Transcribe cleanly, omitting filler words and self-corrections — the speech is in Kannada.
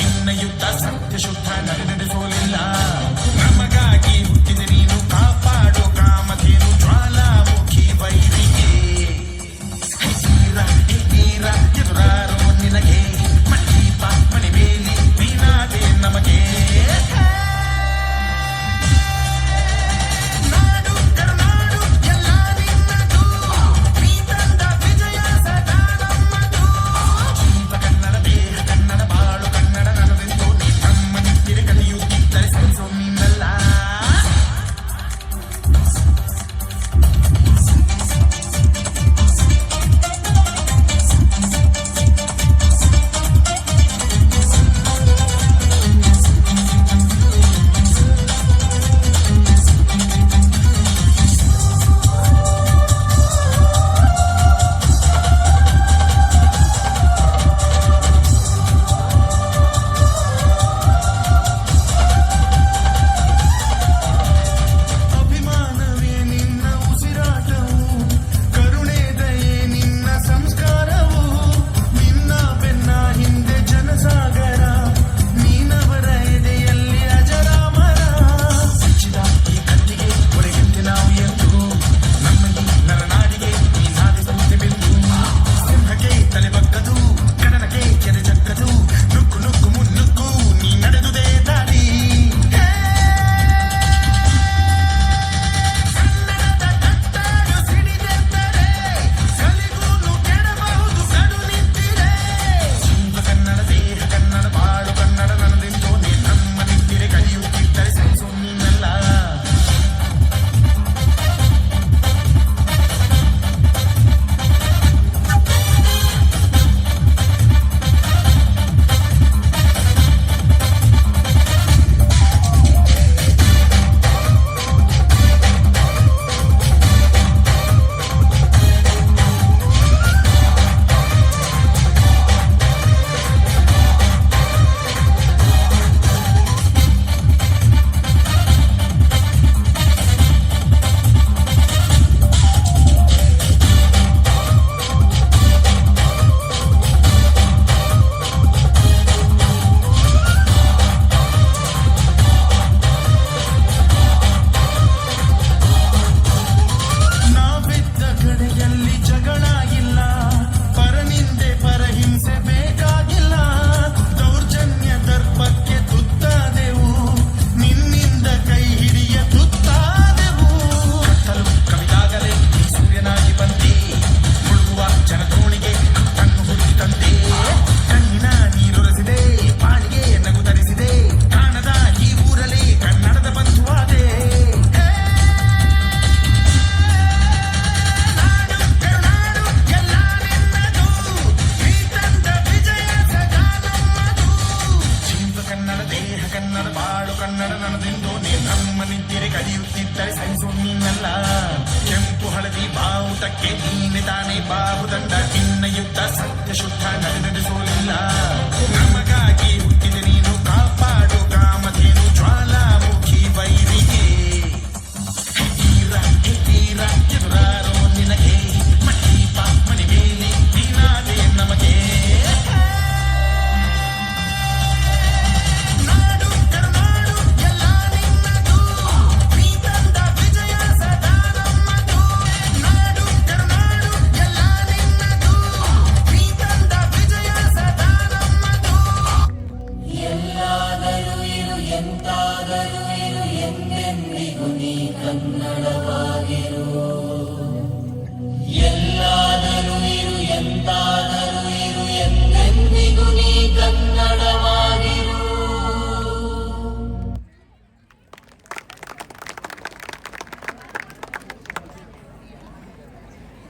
ಇನ್ನ ಯುದ್ಧ ಸತ್ಯ ಶುದ್ಧ ನಡೆಸೋಲಿಲ್ಲ ನಮಗಾಗಿ ಹುಟ್ಟಿದ ನೀನು ಕಾಪಾಡೋ ಕಾಮಧೇನು ಜ್ವಾಲಾಮುಖಿ ವೈರಿಗೆ ತೀರ ಎದುರಾರೋ ನಿನಗೆ ಮಣೀಪ ಮಣಿಬೇಲಿ ನೀನಾದೆ ನಮಗೆ ಕಲಿಯುತ್ತಿದ್ದರೆ ಸಹಿಸು ನೀನಲ್ಲ ಕೆಂಪು ಹಳದಿ ಬಾವುಟಕ್ಕೆ ನೀನೆ ತಾನೇ ಬಾಹುದಂಡ ಇನ್ನ ಯುದ್ಧ ಸತ್ಯ ಶುದ್ಧ ನಡೆಸೋಲಿಲ್ಲ ನಮಗಾಗಿ ಹುಟ್ಟಿದ ನೀನು ಕಾಪಾಡು ಕಾಮಧೇನು ಜ್ವಾಲಾಮುಖಿ ವೈರಿಗೆ ತೀರ ಎದುರಾರೋ ನಿನಗೆ ಮಣೀಪ ಮಣಿಬೇಲಿ ನೀನಾದೆ ನಮಗೆ ಎಂತಾದರೂ ಇರು ಎಂದೆಂದಿಗೂ ನೀ ಕನ್ನಡ